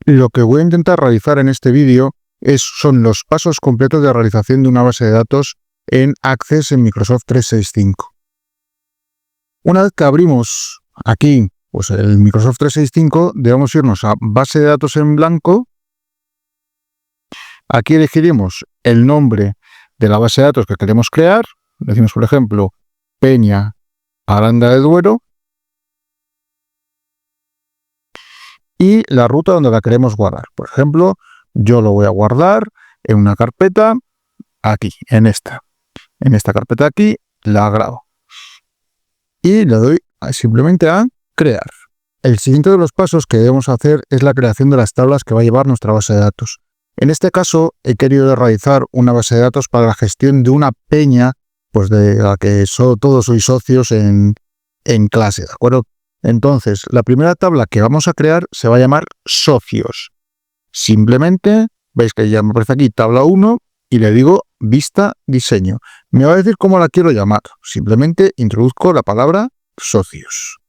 Lo que voy a intentar realizar en este vídeo son los pasos completos de realización de una base de datos en Access en Microsoft 365. Una vez que abrimos aquí pues el Microsoft 365, debemos irnos a base de datos en blanco. Aquí elegiremos el nombre de la base de datos que queremos crear. Decimos, por ejemplo, Peña Aranda de Duero. Y la ruta donde la queremos guardar. Por ejemplo, yo lo voy a guardar en una carpeta aquí, en esta carpeta aquí, la grabo. Y le doy simplemente a crear. El siguiente de los pasos que debemos hacer es la creación de las tablas que va a llevar nuestra base de datos. En este caso, he querido realizar una base de datos para la gestión de una peña, pues de la que todos sois socios en clase, ¿de acuerdo? Entonces, la primera tabla que vamos a crear se va a llamar socios. Simplemente, veis que ya me aparece aquí tabla 1 y le digo vista diseño. Me va a decir cómo la quiero llamar. Simplemente introduzco la palabra socios.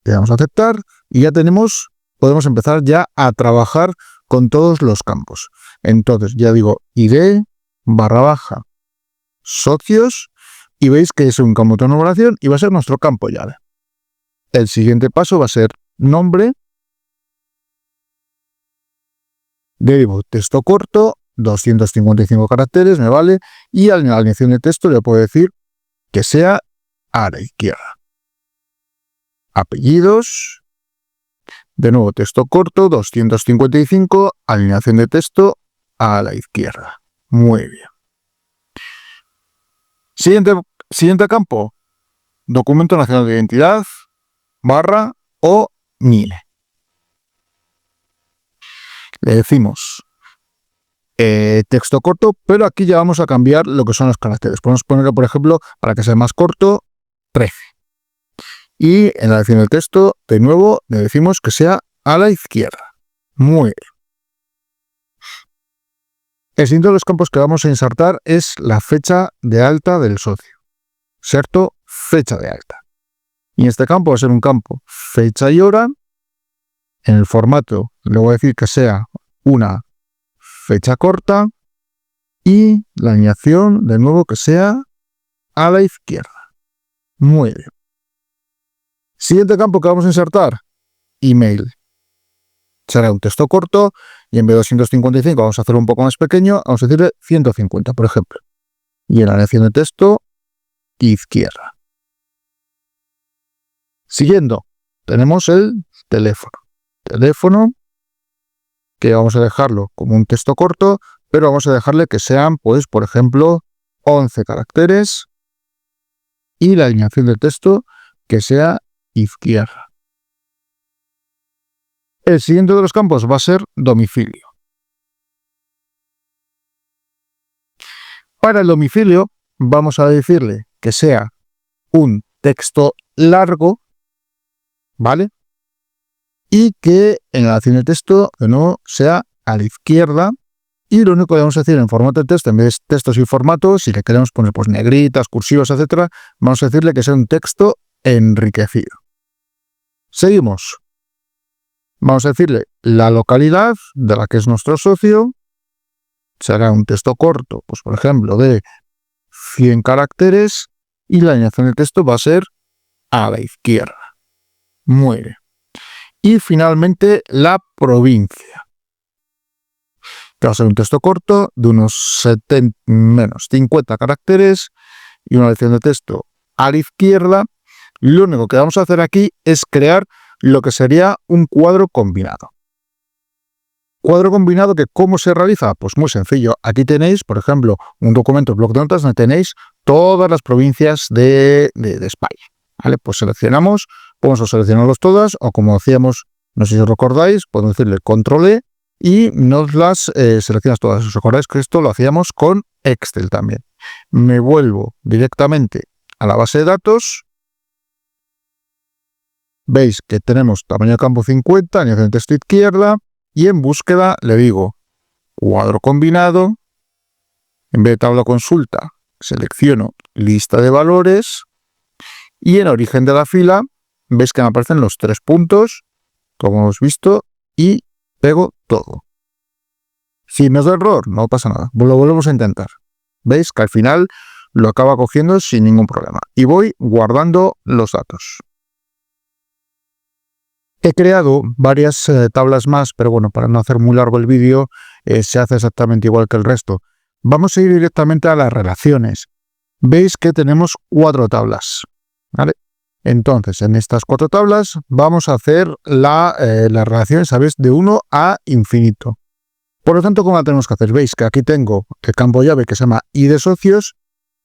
Le damos a aceptar y ya podemos empezar ya a trabajar con todos los campos. Entonces, ya digo id / socios. Y veis que es un campo de numeración y va a ser nuestro campo llave. El siguiente paso va a ser nombre. Derivo texto corto, 255 caracteres, me vale. Y a la alineación de texto le puedo decir que sea a la izquierda. Apellidos. De nuevo texto corto, 255, alineación de texto a la izquierda. Muy bien. Siguiente campo, documento nacional de identidad, / o NIE. Le decimos texto corto, pero aquí ya vamos a cambiar lo que son los caracteres. Podemos ponerlo, por ejemplo, para que sea más corto, 13. Y en la elección del texto, de nuevo, le decimos que sea a la izquierda. Muy bien. El siguiente de los campos que vamos a insertar es la fecha de alta del socio. Inserto fecha de alta. Y en este campo va a ser un campo fecha y hora. En el formato le voy a decir que sea una fecha corta. Y la alineación, de nuevo, que sea a la izquierda. Muy bien. Siguiente campo que vamos a insertar, email. Será un texto corto y en vez de 255 vamos a hacerlo un poco más pequeño, vamos a decirle 150, por ejemplo. Y en la alineación de texto, izquierda. Siguiendo, tenemos el teléfono. Teléfono, que vamos a dejarlo como un texto corto, pero vamos a dejarle que sean, pues, por ejemplo, 11 caracteres. Y la alineación de texto que sea izquierda. El siguiente de los campos va a ser domicilio. Para el domicilio vamos a decirle que sea un texto largo, ¿vale? Y que en la acción de texto, de nuevo, sea a la izquierda. Y lo único que vamos a decir en formato de texto, en vez de texto sin formato, si le queremos poner pues negritas, cursivas, etcétera, vamos a decirle que sea un texto enriquecido. Seguimos. Vamos a decirle la localidad de la que es nuestro socio. Será un texto corto, pues por ejemplo, de 100 caracteres. Y la alineación del texto va a ser a la izquierda. Muy bien. Y finalmente la provincia. Que va a ser un texto corto de unos 50 caracteres y una alineación de texto a la izquierda. Lo único que vamos a hacer aquí es crear lo que sería un cuadro combinado. Cuadro combinado que ¿cómo se realiza? Pues muy sencillo. Aquí tenéis, por ejemplo, un documento, bloc de notas, donde tenéis todas las provincias de España. ¿Vale? Pues seleccionamos, podemos seleccionarlas todas, o como decíamos, no sé si os recordáis, podemos decirle control E y nos las seleccionas todas. ¿Os recordáis que esto lo hacíamos con Excel también? Me vuelvo directamente a la base de datos. Veis que tenemos tamaño de campo 50, alineación de texto izquierda, y en búsqueda le digo cuadro combinado. En vez de tabla consulta, selecciono lista de valores. Y en origen de la fila, veis que me aparecen los 3 puntos, como hemos visto, y pego todo. Si nos da error, no pasa nada, lo volvemos a intentar. ¿Veis que al final lo acaba cogiendo sin ningún problema? Y voy guardando los datos. He creado varias tablas más, pero bueno, para no hacer muy largo el vídeo, se hace exactamente igual que el resto. Vamos a ir directamente a las relaciones. Veis que tenemos 4 tablas, ¿vale? Entonces, en estas 4 tablas vamos a hacer las relaciones, ¿sabéis? De 1 a infinito. Por lo tanto, ¿cómo la tenemos que hacer? Veis que aquí tengo el campo llave que se llama i de socios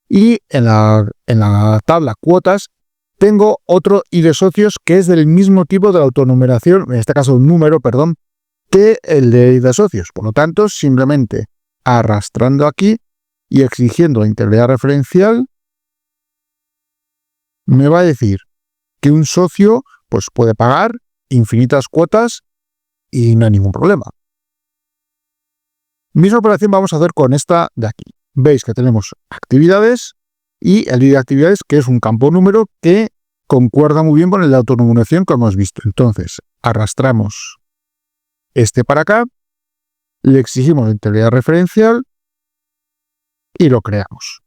y en la tabla cuotas tengo otro i de socios que es del mismo tipo de autonumeración, en este caso un número, perdón, que el de i de socios. Por lo tanto, simplemente arrastrando aquí y exigiendo la integridad referencial, me va a decir que un socio pues, puede pagar infinitas cuotas y no hay ningún problema. Misma operación vamos a hacer con esta de aquí. Veis que tenemos actividades y el i de actividades, que es un campo número que concuerda muy bien con el de autonumeración que hemos visto. Entonces, arrastramos este para acá, le exigimos la integridad referencial y lo creamos.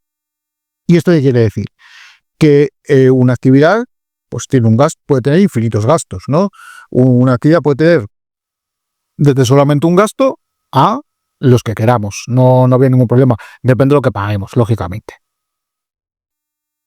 ¿Y esto qué quiere decir? Que una actividad pues tiene un gasto, puede tener infinitos gastos, ¿no? Una actividad puede tener desde solamente un gasto a los que queramos. No había ningún problema. Depende de lo que paguemos, lógicamente.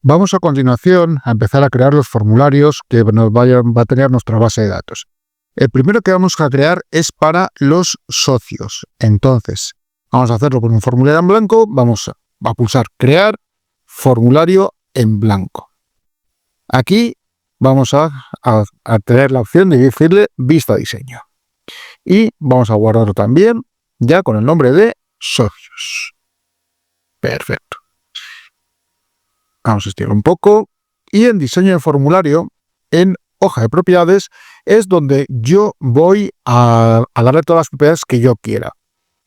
Vamos a continuación a empezar a crear los formularios que va a tener nuestra base de datos. El primero que vamos a crear es para los socios. Entonces, vamos a hacerlo con un formulario en blanco. Vamos a pulsar crear formulario en blanco. Aquí vamos a tener la opción de decirle vista diseño. Y vamos a guardarlo también ya con el nombre de socios. Perfecto. Vamos a estirar un poco. Y en diseño de formulario, en hoja de propiedades, es donde yo voy a darle todas las propiedades que yo quiera.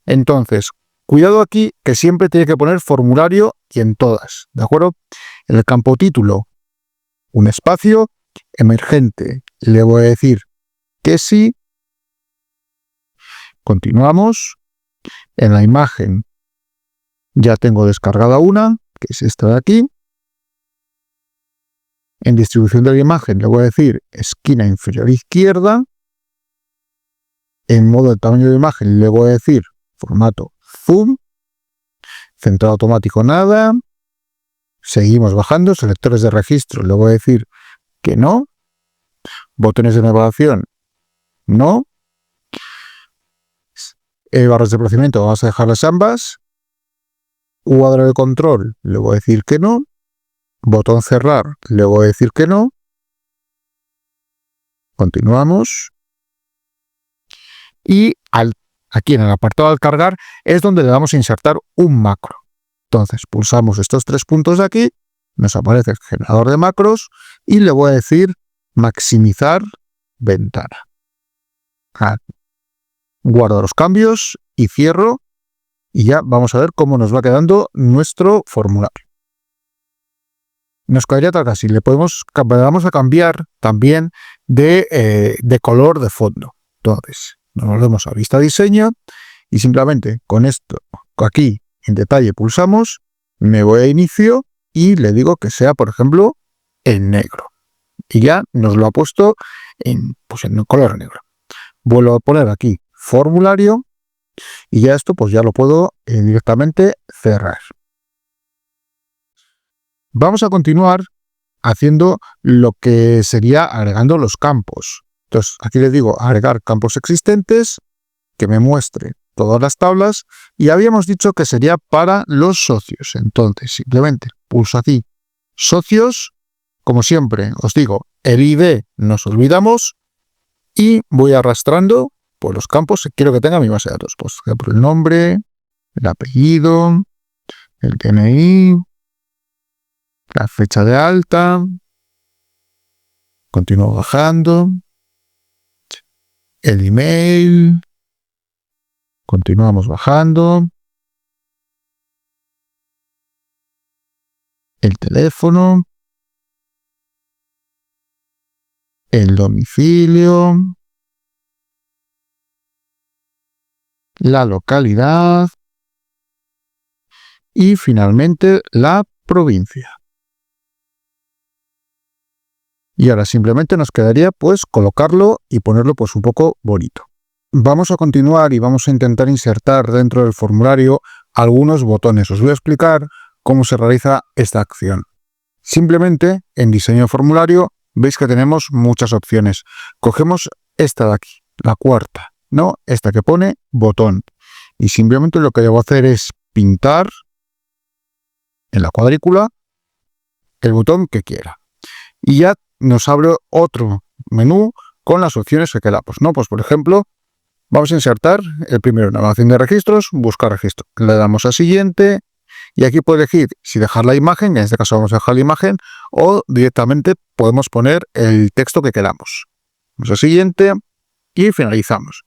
Entonces, cuidado aquí que siempre tiene que poner formulario y en todas, ¿de acuerdo? En el campo título, un espacio, emergente, le voy a decir que sí. Continuamos. En la imagen ya tengo descargada una, que es esta de aquí. En distribución de la imagen le voy a decir esquina inferior izquierda. En modo de tamaño de imagen le voy a decir formato zoom. Centrado automático nada. Seguimos bajando. Selectores de registro le voy a decir que no. Botones de navegación no. Barras de procedimiento vamos a dejarlas ambas. Cuadro de control le voy a decir que no. Botón cerrar le voy a decir que no. Continuamos. Y aquí en el apartado al cargar es donde le vamos a insertar un macro. Entonces pulsamos estos 3 puntos de aquí, nos aparece el generador de macros y le voy a decir maximizar ventana. Guardo los cambios y cierro y ya vamos a ver cómo nos va quedando nuestro formulario. Nos quedaría tal casi. Le vamos a cambiar también de color de fondo. Entonces, nos volvemos a vista diseño y simplemente con esto aquí en detalle pulsamos, me voy a inicio y le digo que sea, por ejemplo, en negro. Y ya nos lo ha puesto en color negro. Vuelvo a poner aquí formulario y ya esto pues ya lo puedo directamente cerrar. Vamos a continuar haciendo lo que sería agregando los campos. Entonces, aquí le digo agregar campos existentes, que me muestre todas las tablas, y habíamos dicho que sería para los socios. Entonces, simplemente pulso aquí socios, como siempre os digo, el ID nos olvidamos, y voy arrastrando por los campos que quiero que tenga mi base de datos. Pues, por ejemplo, el nombre, el apellido, el DNI, la fecha de alta, continúo bajando, el email, continuamos bajando, el teléfono, el domicilio, la localidad y finalmente la provincia. Y ahora simplemente nos quedaría pues colocarlo y ponerlo pues un poco bonito. Vamos a continuar y vamos a intentar insertar dentro del formulario algunos botones. Os voy a explicar cómo se realiza esta acción. Simplemente en diseño de formulario veis que tenemos muchas opciones. Cogemos esta de aquí, la cuarta, ¿no? Esta que pone botón. Y simplemente lo que debo hacer es pintar en la cuadrícula el botón que quiera. Y ya nos abre otro menú con las opciones que queramos, ¿no? Pues por ejemplo, vamos a insertar el primero, navegación de registros, buscar registro. Le damos a siguiente y aquí puedo elegir si dejar la imagen, en este caso vamos a dejar la imagen, o directamente podemos poner el texto que queramos. Vamos a siguiente y finalizamos.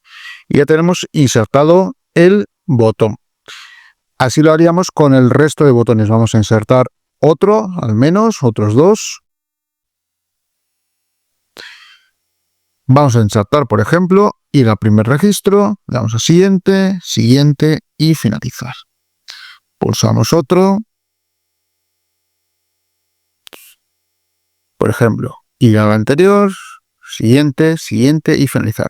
Y ya tenemos insertado el botón. Así lo haríamos con el resto de botones. Vamos a insertar otro, al menos, otros dos. Vamos a insertar, por ejemplo, ir al primer registro, le damos a siguiente, siguiente y finalizar. Pulsamos otro. Por ejemplo, ir al anterior, siguiente, siguiente y finalizar.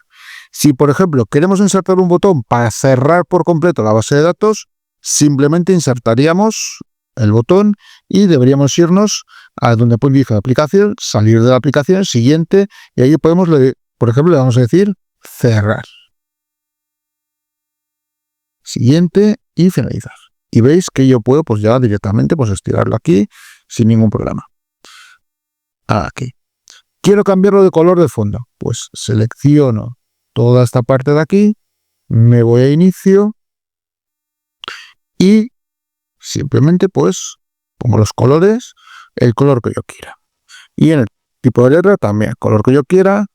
Si, por ejemplo, queremos insertar un botón para cerrar por completo la base de datos, simplemente insertaríamos el botón y deberíamos irnos a donde pone dice aplicación, salir de la aplicación, siguiente, y ahí podemos, por ejemplo, le vamos a decir cerrar. Siguiente y finalizar. Y veis que yo puedo pues ya directamente pues estirarlo aquí sin ningún problema. Aquí. Quiero cambiarlo de color de fondo. Pues selecciono toda esta parte de aquí, me voy a inicio y simplemente pues pongo los colores, el color que yo quiera. Y en el tipo de letra también, el color que yo quiera,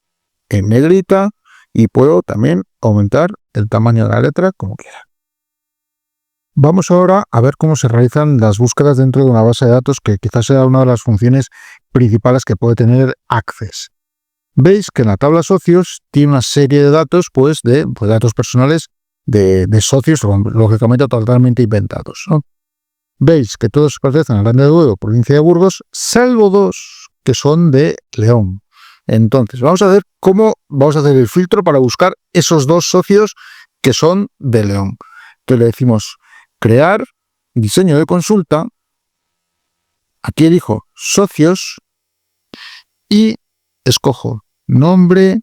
en negrita, y puedo también aumentar el tamaño de la letra como quiera. Vamos ahora a ver cómo se realizan las búsquedas dentro de una base de datos, que quizás sea una de las funciones principales que puede tener Access. Veis que en la tabla socios tiene una serie de datos, pues de datos personales de socios, lógicamente totalmente inventados, ¿no? Veis que todos pertenecen al Grande de Duero, provincia de Burgos, salvo dos que son de León. Entonces, vamos a ver cómo vamos a hacer el filtro para buscar esos dos socios que son de León. Entonces le decimos crear diseño de consulta, aquí elijo socios y escojo nombre,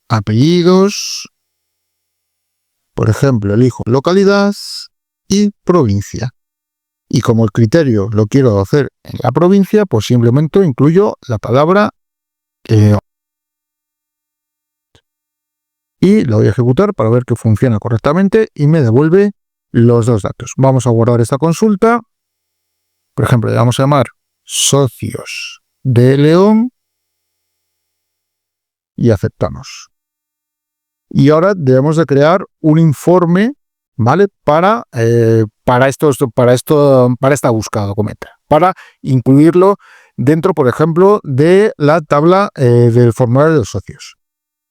apellidos, por ejemplo, elijo localidad y provincia. Y como el criterio lo quiero hacer en la provincia, pues simplemente incluyo la palabra y lo voy a ejecutar para ver que funciona correctamente y me devuelve los dos datos. Vamos a guardar esta consulta. Por ejemplo, le vamos a llamar socios de León y aceptamos. Y ahora debemos de crear un informe, ¿vale? Para esta búsqueda documenta, para incluirlo dentro, por ejemplo, de la tabla del formulario de los socios.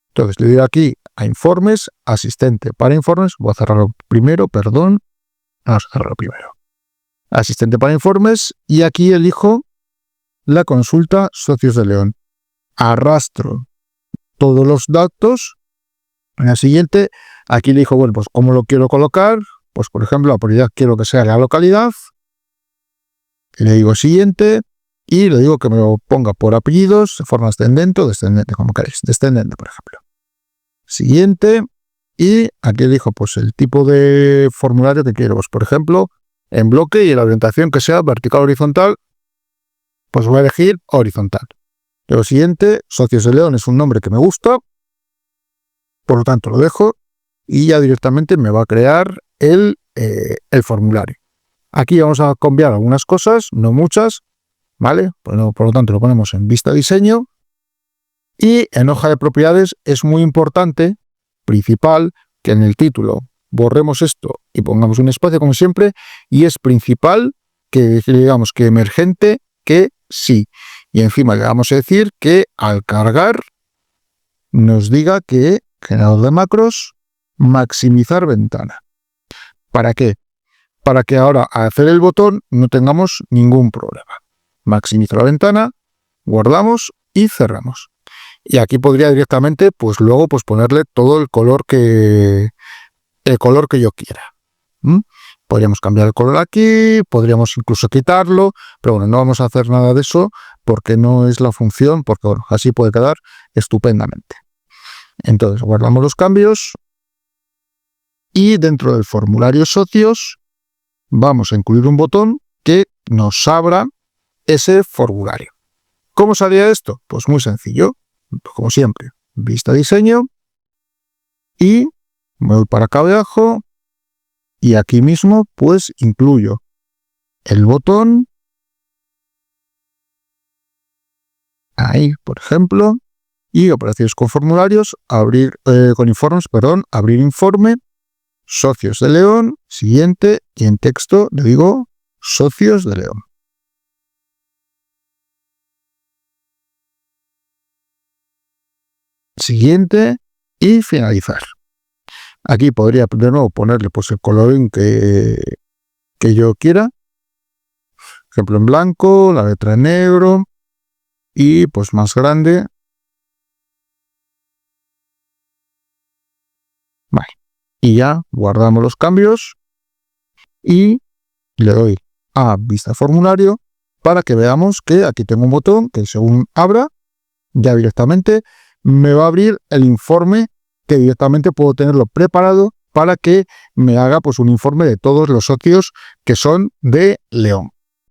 Entonces le doy aquí a informes, asistente para informes, voy a cerrarlo primero, perdón, vamos a cerrarlo primero. Asistente para informes y aquí elijo la consulta socios de León. Arrastro todos los datos. En la siguiente, aquí le digo, bueno, pues cómo lo quiero colocar, pues por ejemplo, la prioridad quiero que sea la localidad, le digo siguiente, y le digo que me lo ponga por apellidos, de forma ascendente o descendente, como queréis, descendente, por ejemplo. Siguiente, y aquí elijo pues el tipo de formulario que quiero, pues por ejemplo, en bloque y la orientación que sea vertical o horizontal, pues voy a elegir horizontal. Luego siguiente, socios de León es un nombre que me gusta, por lo tanto lo dejo y ya directamente me va a crear el formulario. Aquí vamos a cambiar algunas cosas, no muchas, ¿vale? Por lo tanto lo ponemos en vista diseño y en hoja de propiedades es muy importante, principal, que en el título borremos esto y pongamos un espacio como siempre y es principal que digamos que emergente que sí. Y encima le vamos a decir que al cargar nos diga que generador de macros, maximizar ventana. ¿Para qué? Para que ahora al hacer el botón no tengamos ningún problema. Maximizo la ventana, guardamos y cerramos. Y aquí podría directamente, pues luego, pues ponerle todo el color que yo quiera. Podríamos cambiar el color aquí, podríamos incluso quitarlo, pero bueno, no vamos a hacer nada de eso porque no es la función, porque bueno, así puede quedar estupendamente. Entonces guardamos los cambios y dentro del formulario socios vamos a incluir un botón que nos abra ese formulario. ¿Cómo se haría esto? Pues muy sencillo, como siempre, vista diseño y me voy para acá abajo y aquí mismo pues incluyo el botón, ahí por ejemplo, y operaciones con formularios, abrir informe, socios de León, siguiente, y en texto le digo socios de León. Siguiente y finalizar. Aquí podría de nuevo ponerle pues el colorín que yo quiera. Por ejemplo en blanco, la letra en negro y pues más grande. Vale. Y ya guardamos los cambios y le doy a vista formulario para que veamos que aquí tengo un botón que según abra ya directamente me va a abrir el informe que directamente puedo tenerlo preparado para que me haga pues un informe de todos los socios que son de León.